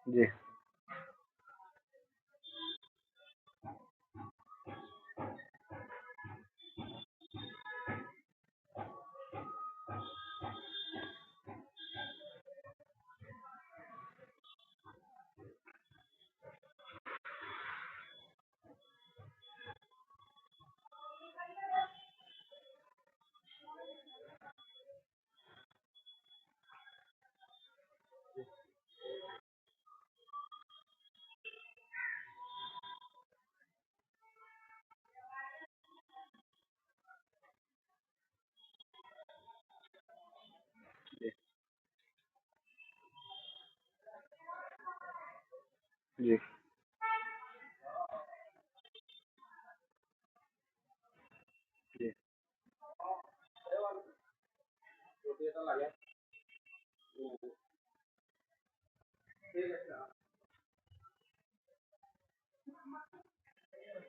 जी, जी, जी, जी,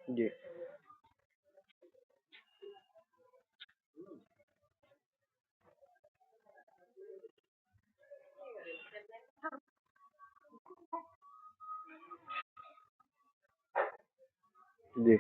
जी, जी,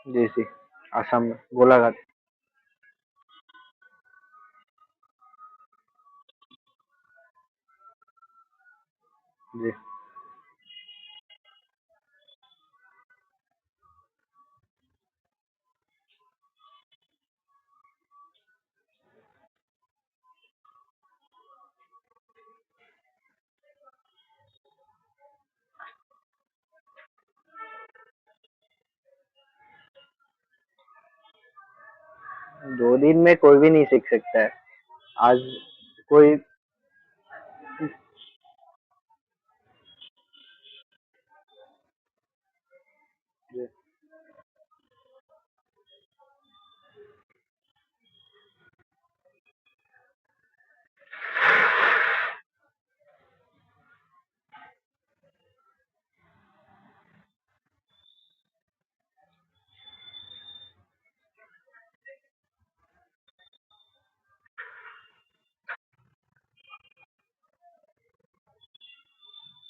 जी, जी, असम में गोलाघाट। जी, 2 दिन में कोई भी नहीं सीख सकता है। आज कोई। जी,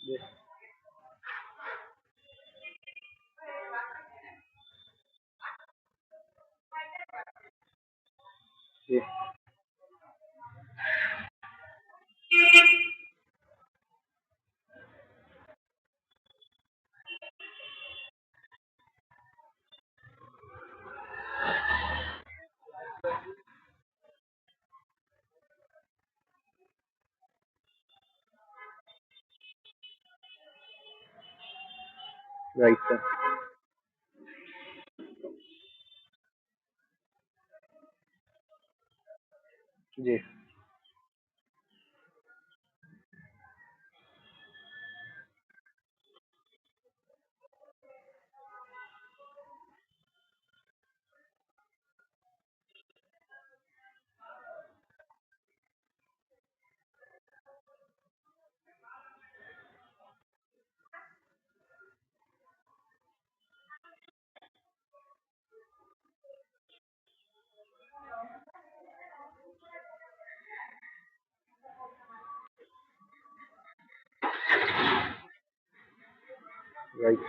जी, जी, राइट सर। जी, राइट।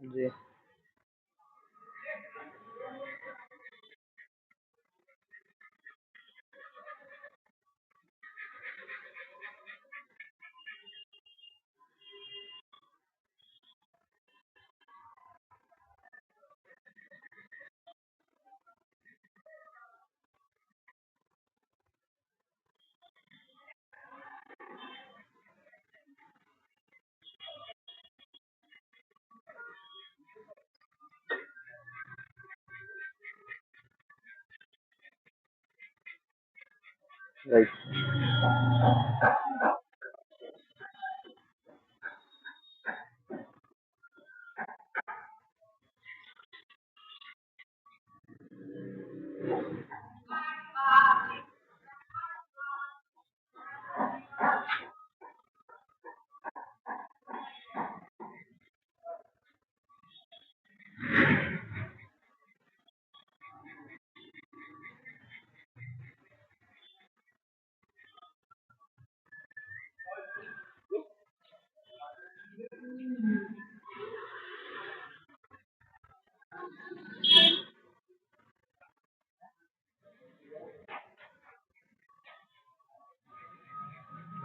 जी। Right.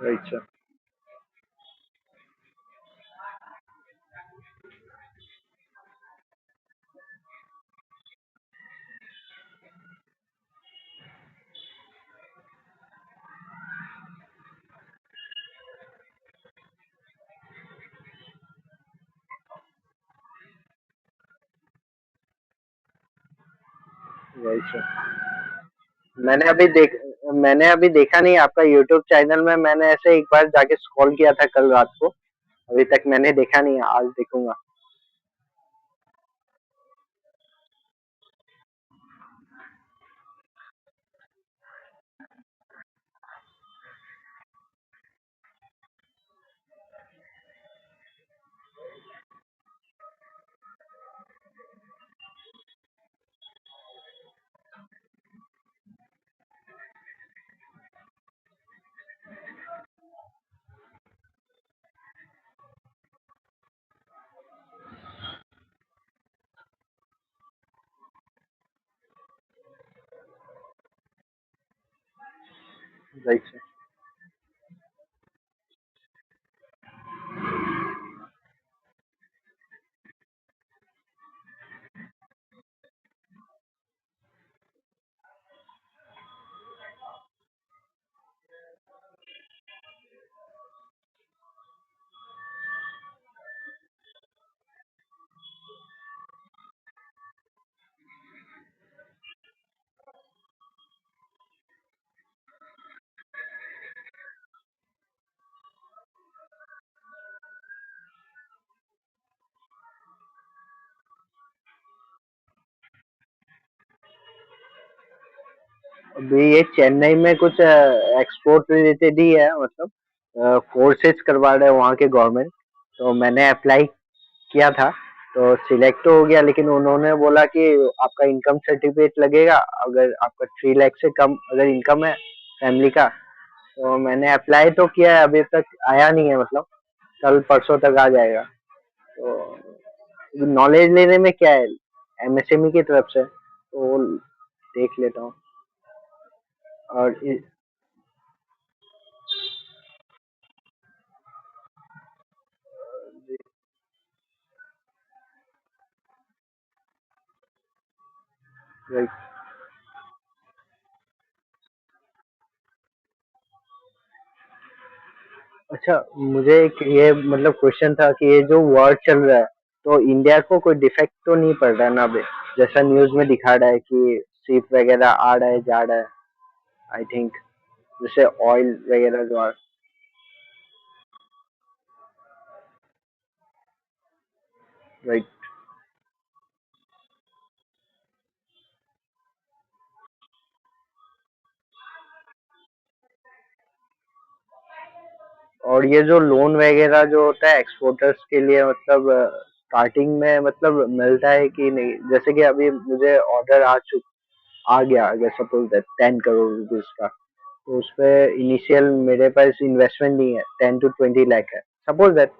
Right sir. Right sir. मैंने अभी देख मैंने अभी देखा नहीं आपका यूट्यूब चैनल में। मैंने ऐसे एक बार जाके स्क्रॉल किया था कल रात को। अभी तक मैंने देखा नहीं है, आज देखूंगा। Right sir. अभी ये चेन्नई में कुछ एक्सपोर्ट रिलेटेड ही है, मतलब कोर्सेज करवा रहे हैं वहाँ के गवर्नमेंट। तो मैंने अप्लाई किया था, तो सिलेक्ट तो हो गया, लेकिन उन्होंने बोला कि आपका इनकम सर्टिफिकेट लगेगा अगर आपका 3 लाख से कम अगर इनकम है फैमिली का। तो मैंने अप्लाई तो किया है, अभी तक आया नहीं है, मतलब कल परसों तक आ जाएगा। तो नॉलेज लेने में क्या है, एमएसएमई की तरफ से तो वो देख लेता हूँ। और राइट। अच्छा, मुझे एक ये मतलब क्वेश्चन था कि ये जो वॉर चल रहा है, तो इंडिया को कोई डिफेक्ट तो नहीं पड़ रहा ना अभी? जैसा न्यूज में दिखा रहा है कि शिप वगैरह आ रहा है जा रहा है, आई थिंक, जैसे ऑयल वगैरह जो आ। राइट। और ये जो लोन वगैरह जो होता है एक्सपोर्टर्स के लिए, मतलब स्टार्टिंग में मतलब मिलता है कि नहीं? जैसे कि अभी मुझे ऑर्डर आ गया, अगर सपोज दैट 10 करोड़ रुपीज का, तो उसपे इनिशियल मेरे पास इन्वेस्टमेंट नहीं है, 10 to 20 लाख है, सपोज दैट।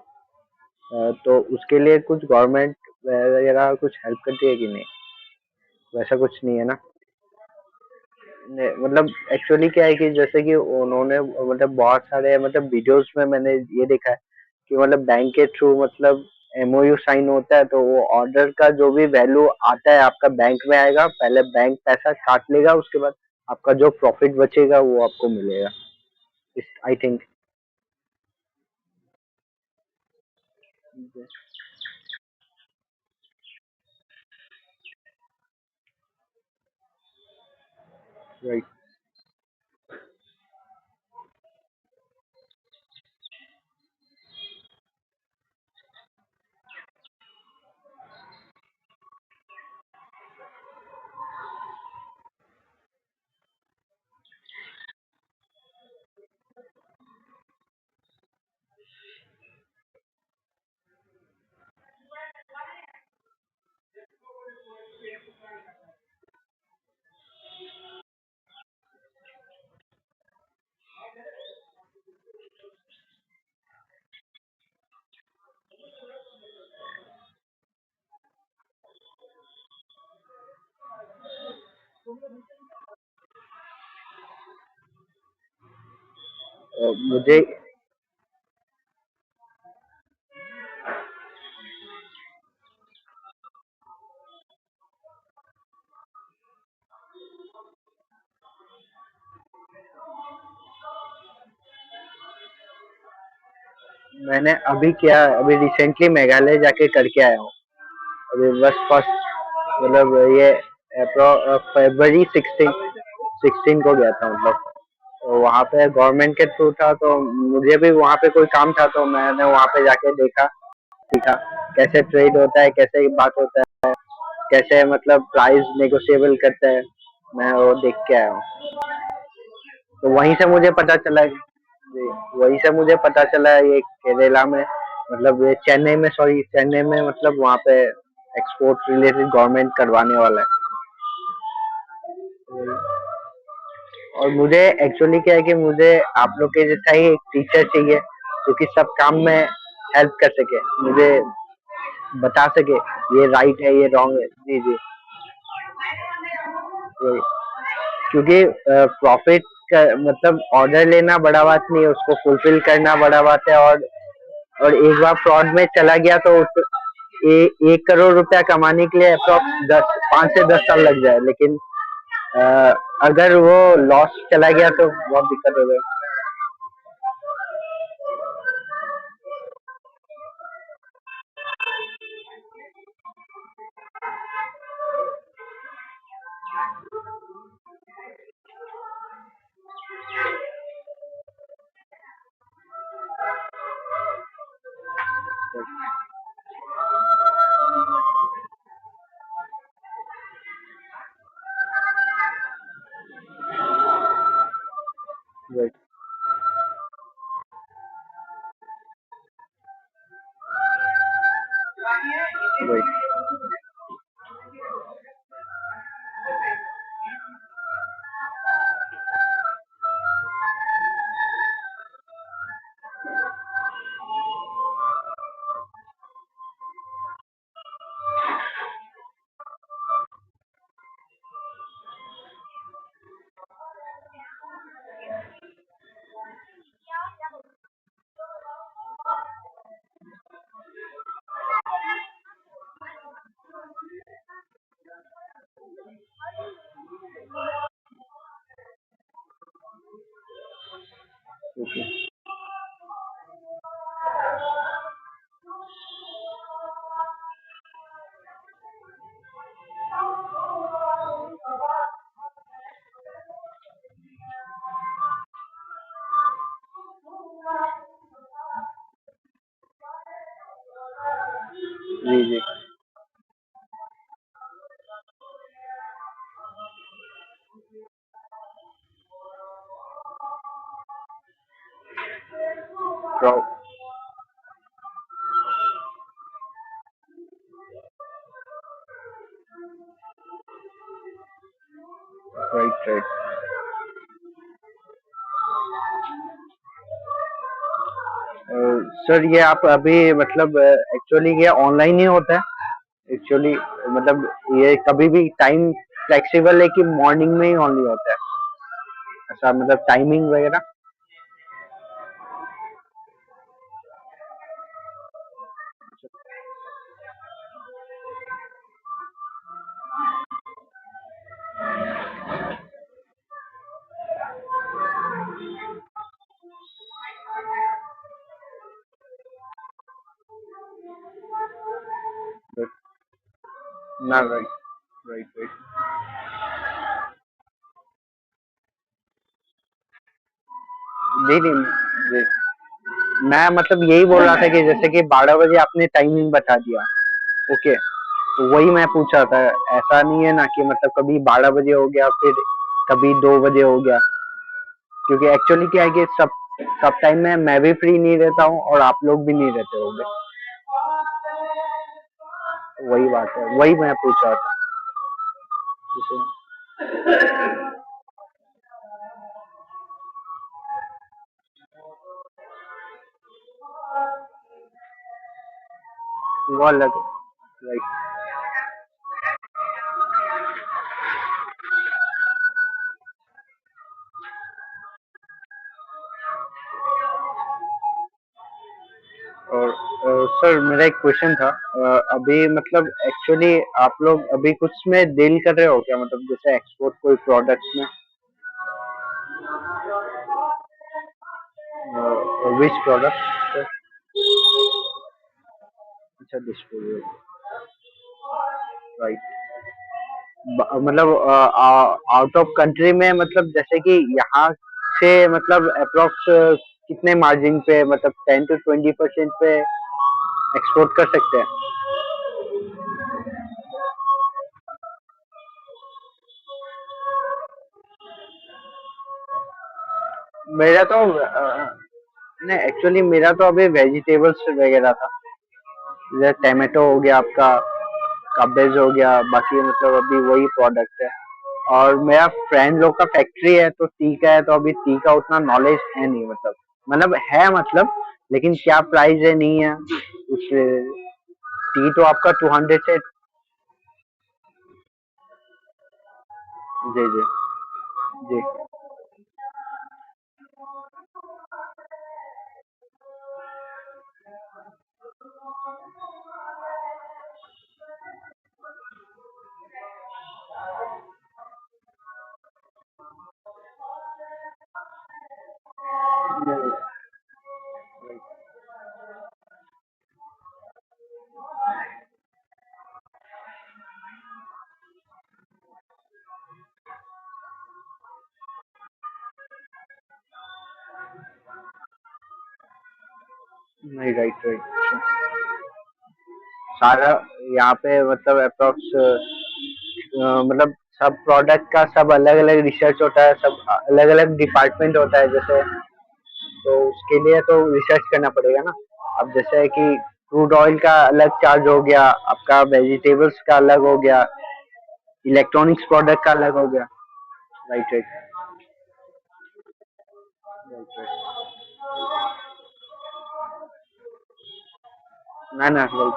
तो उसके लिए कुछ गवर्नमेंट वगैरह कुछ हेल्प करती है कि नहीं? वैसा कुछ नहीं है ना? मतलब एक्चुअली क्या है कि जैसे कि उन्होंने मतलब बहुत सारे मतलब वीडियोस में मैंने ये देखा है कि मतलब बैंक के थ्रू मतलब एमओयू साइन होता है तो वो ऑर्डर का जो भी वैल्यू आता है आपका बैंक में आएगा, पहले बैंक पैसा काट लेगा, उसके बाद आपका जो प्रॉफिट बचेगा वो आपको मिलेगा, इस आई थिंक। राइट। मुझे मैंने अभी क्या, अभी रिसेंटली मेघालय जाके करके आया हूँ। अभी बस फर्स्ट मतलब ये फरवरी 16 को गया था मतलब। तो वहाँ पे गवर्नमेंट के थ्रू था तो मुझे भी वहाँ पे कोई काम था तो मैंने वहाँ पे जाके देखा, सीखा कैसे ट्रेड होता है, कैसे बात होता है, कैसे मतलब प्राइस नेगोशिएबल करते हैं, मैं वो देख के आया हूँ। तो वहीं से मुझे पता चला जी, वहीं से मुझे पता चला ये केरला में मतलब ये चेन्नई में, सॉरी चेन्नई में मतलब वहाँ पे एक्सपोर्ट रिलेटेड गवर्नमेंट करवाने वाला है। और मुझे एक्चुअली क्या है कि मुझे आप लोग के जैसा ही एक टीचर चाहिए जो कि सब काम में हेल्प कर सके, मुझे बता सके ये राइट है ये रॉन्ग है। जी जी। वही। क्योंकि प्रॉफिट का मतलब ऑर्डर लेना बड़ा बात नहीं है, उसको फुलफिल करना बड़ा बात है। और एक बार फ्रॉड में चला गया तो 1 करोड़ रुपया कमाने के लिए अप्रोक्स 5 से 10 साल लग जाए, लेकिन अ, अगर वो लॉस चला गया तो बहुत दिक्कत हो जाए। राइट। राइट। जी जी। Right right. सर ये आप अभी मतलब एक्चुअली ये ऑनलाइन ही होता है? एक्चुअली मतलब ये कभी भी टाइम फ्लेक्सिबल है कि मॉर्निंग में ही ओनली होता है, ऐसा मतलब टाइमिंग वगैरह? ना, राइट, राइट, राइट। जी नहीं, जी मैं मतलब यही बोल रहा था कि जैसे कि 12 बजे आपने टाइमिंग बता दिया, ओके, तो वही मैं पूछ रहा था। ऐसा नहीं है ना कि मतलब कभी 12 बजे हो गया, फिर कभी 2 बजे हो गया, क्योंकि एक्चुअली क्या है कि सब सब टाइम में मैं भी फ्री नहीं रहता हूँ और आप लोग भी नहीं रहते होंगे। वही बात है, वही मैं पूछ रहा था। जैसे वो अलग, राइट। और सर मेरा एक क्वेश्चन था। अभी मतलब एक्चुअली आप लोग अभी कुछ में डील कर रहे हो क्या, मतलब जैसे एक्सपोर्ट कोई प्रोडक्ट में? Which product? अच्छा, डिस्पोजल, राइट। मतलब आउट ऑफ कंट्री में, मतलब जैसे कि यहाँ से मतलब अप्रोक्स कितने मार्जिन पे, मतलब 10 to 20% पे एक्सपोर्ट कर सकते हैं? मेरा तो नहीं, एक्चुअली मेरा तो अभी वेजिटेबल्स वगैरह था, जैसे टमाटो हो गया आपका, कबेज हो गया, बाकी मतलब अभी वही प्रोडक्ट है। और मेरा फ्रेंड लोग का फैक्ट्री है तो टी का है, तो अभी टी का उतना नॉलेज है नहीं, मतलब है मतलब, लेकिन क्या प्राइस है नहीं है उस। टी तो आपका 200 से। जी, जी, जी। नहीं, राइट, राइट। सारा यहाँ पे मतलब अप्रोक्स मतलब सब प्रोडक्ट का सब अलग अलग रिसर्च होता है, सब अलग अलग डिपार्टमेंट होता है जैसे, तो उसके लिए तो रिसर्च करना पड़ेगा ना। अब जैसे है कि क्रूड ऑयल का अलग चार्ज हो गया, आपका वेजिटेबल्स का अलग हो गया, इलेक्ट्रॉनिक्स प्रोडक्ट का अलग हो गया। Right, right, right, right. ना, ना, राइट।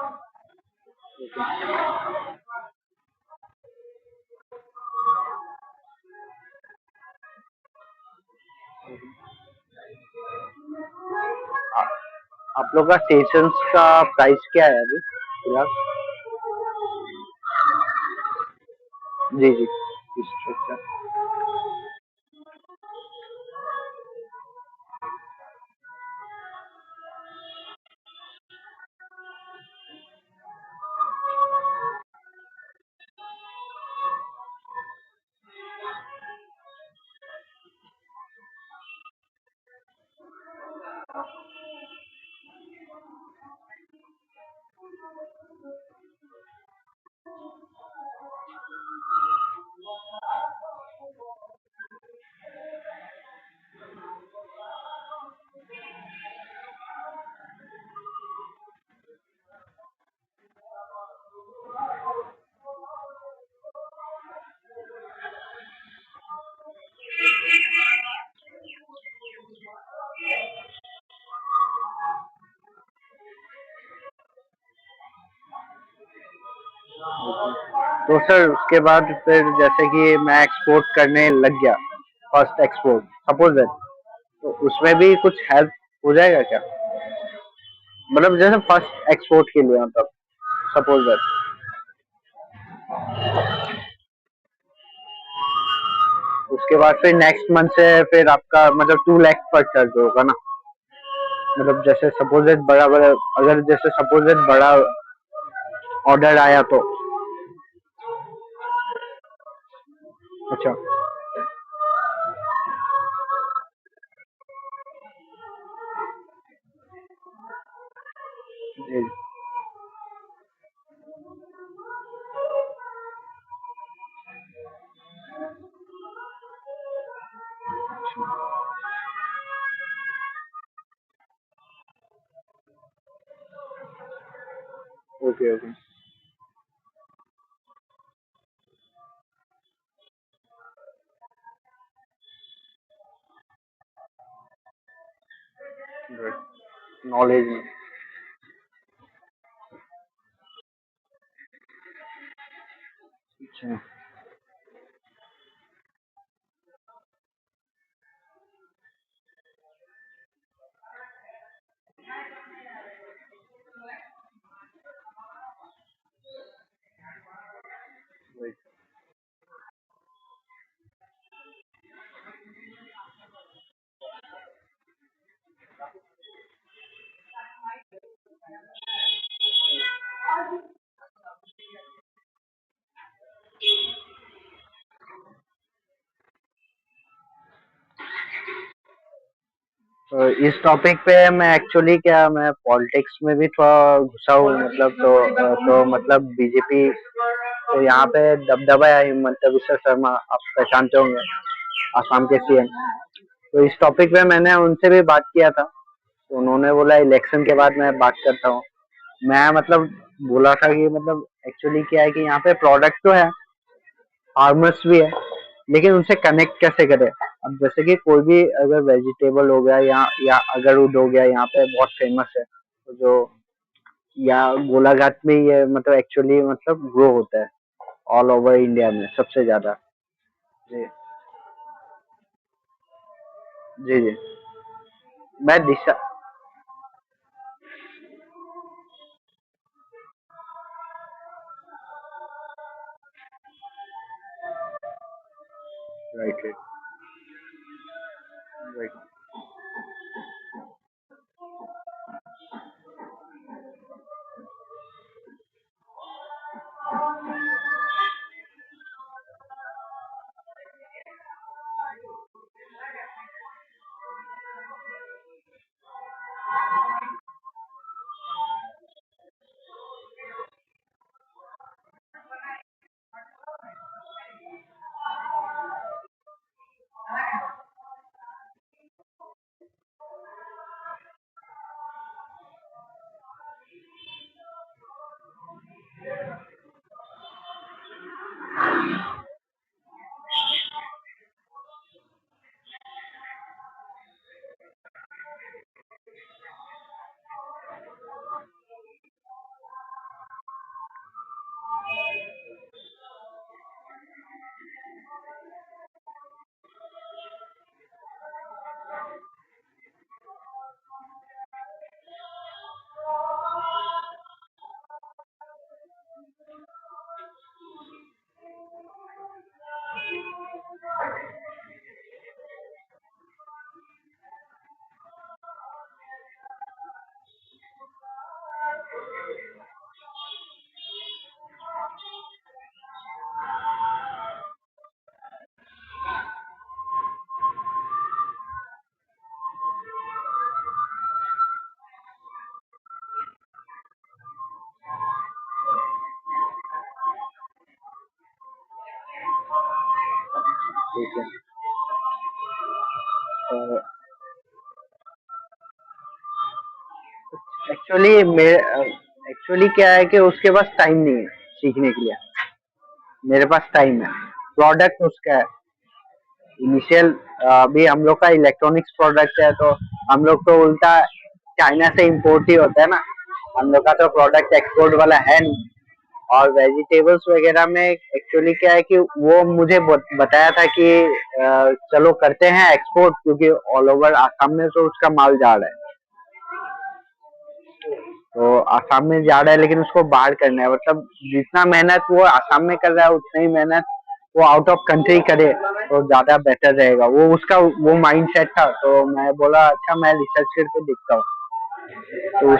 आप लोग का स्टेशंस का प्राइस क्या है अभी फिलहाल? जी, जी। अच्छा। तो सर उसके बाद फिर जैसे कि मैं एक्सपोर्ट करने लग गया, फर्स्ट एक्सपोर्ट सपोज दैट, तो उसमें भी कुछ हेल्प हो जाएगा क्या? मतलब जैसे फर्स्ट एक्सपोर्ट के लिए, मतलब सपोज दैट, उसके बाद फिर नेक्स्ट मंथ से फिर आपका मतलब 2 लाख पर चार्ज होगा ना? मतलब जैसे सपोज दैट बड़ा बड़ा, अगर जैसे सपोज दैट बड़ा ऑर्डर आया तो। अच्छा। जी। Okay okay. नॉलेज में। अच्छा। तो इस टॉपिक पे मैं एक्चुअली क्या, मैं पॉलिटिक्स में भी थोड़ा घुसा हूँ, मतलब तो मतलब बीजेपी, तो यहाँ पे दबदबा है हिमंता विश्व शर्मा, आप पहचानते होंगे, आसाम के सीएम। तो इस टॉपिक पे मैंने उनसे भी बात किया था, तो उन्होंने बोला इलेक्शन के बाद मैं बात करता हूँ। मैं मतलब बोला था कि मतलब एक्चुअली क्या है कि यहाँ पे प्रोडक्ट तो है, फार्मर्स भी है, लेकिन उनसे कनेक्ट कैसे करें? अब जैसे कि कोई भी अगर वेजिटेबल हो गया या अगरूद हो गया, यहाँ पे बहुत फेमस है, तो जो या गोलाघाट में ये मतलब एक्चुअली मतलब ग्रो होता है ऑल ओवर इंडिया में सबसे ज्यादा। जी। जी जी। मैं दिशा। Right right. राइट। ठीक है। एक्चुअली मेरे एक्चुअली क्या है कि उसके पास टाइम नहीं है सीखने के लिए। मेरे पास टाइम है, प्रोडक्ट उसका है इनिशियल। अभी हम लोग का इलेक्ट्रॉनिक्स प्रोडक्ट है, तो हम लोग तो उल्टा चाइना से इम्पोर्ट ही होता है ना, हम लोग का तो प्रोडक्ट एक्सपोर्ट वाला है नहीं। और वेजिटेबल्स वगैरह में एक्चुअली क्या है कि वो मुझे बताया था कि चलो करते हैं एक्सपोर्ट, क्योंकि ऑल ओवर आसाम में तो उसका माल जा रहा है। तो आसाम में जा रहा है लेकिन उसको बाहर करना है, मतलब जितना मेहनत वो आसाम में कर रहा है उतनी ही मेहनत वो आउट ऑफ कंट्री करे तो ज्यादा बेटर रहेगा। वो उसका वो माइंड सेट था, तो मैं बोला अच्छा मैं रिसर्च करके देखता हूँ। तो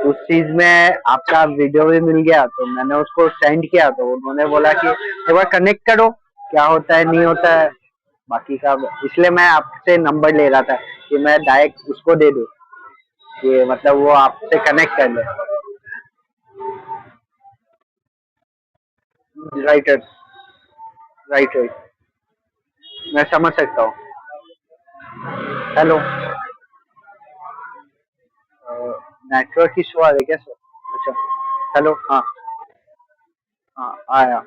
उस चीज में आपका वीडियो भी मिल गया, तो मैंने उसको सेंड किया, तो उन्होंने बोला कि एक बार कनेक्ट करो, क्या होता है नहीं होता है बाकी का। इसलिए मैं आपसे नंबर ले रहा था कि मैं डायरेक्ट उसको दे दूं, कि मतलब वो आपसे कनेक्ट कर ले। राइट राइट राइट, मैं समझ सकता हूँ। हेलो, नेटवर्क इशू आ रहा है क्या सर? अच्छा, हेलो, हाँ हाँ आया।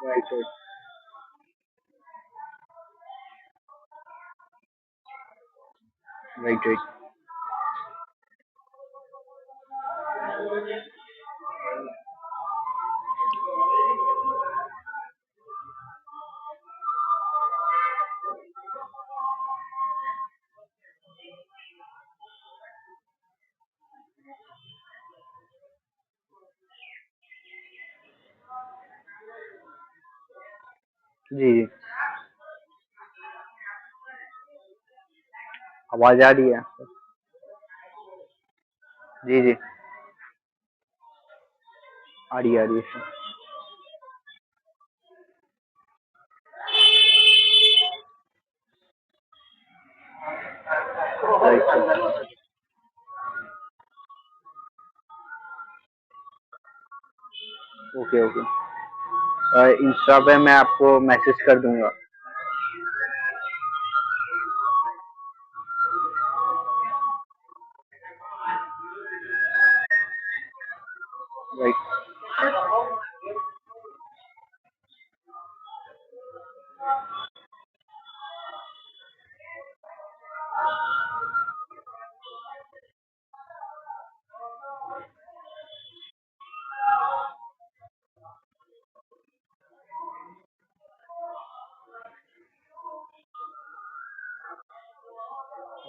Right right right right. जी जी, आवाज आ रही है? जी जी, आ रही है sir. Right sir. Okay okay, insta पे मैं आपको मैसेज कर दूंगा। राइट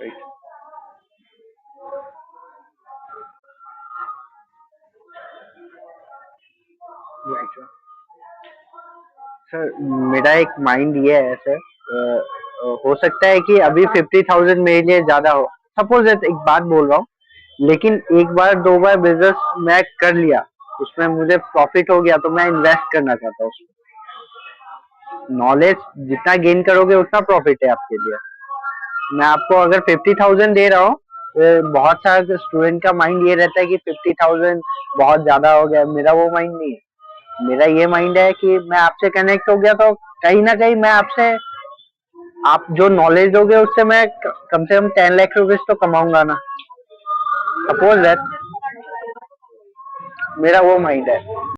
राइट राइट सर, मेरा एक माइंड ये है सर, हो सकता है कि अभी 50,000 मेरे लिए ज्यादा हो। सपोज एक बात बोल रहा हूँ, लेकिन एक बार दो बार बिजनेस मैं कर लिया, उसमें मुझे प्रॉफिट हो गया, तो मैं इन्वेस्ट करना चाहता हूँ उसमें। नॉलेज जितना गेन करोगे उतना प्रॉफिट है आपके लिए। मैं आपको अगर 50,000 दे रहा हूँ, तो बहुत सारे स्टूडेंट का माइंड ये रहता है कि 50,000 बहुत ज्यादा हो गया। मेरा वो माइंड नहीं है। मेरा ये माइंड है कि मैं आपसे कनेक्ट हो गया तो कहीं ना कहीं मैं आपसे, आप जो नॉलेज दोगे उससे मैं कम से कम 10 लाख रुपीज तो कमाऊंगा ना। सपोज दैट, मेरा वो माइंड है।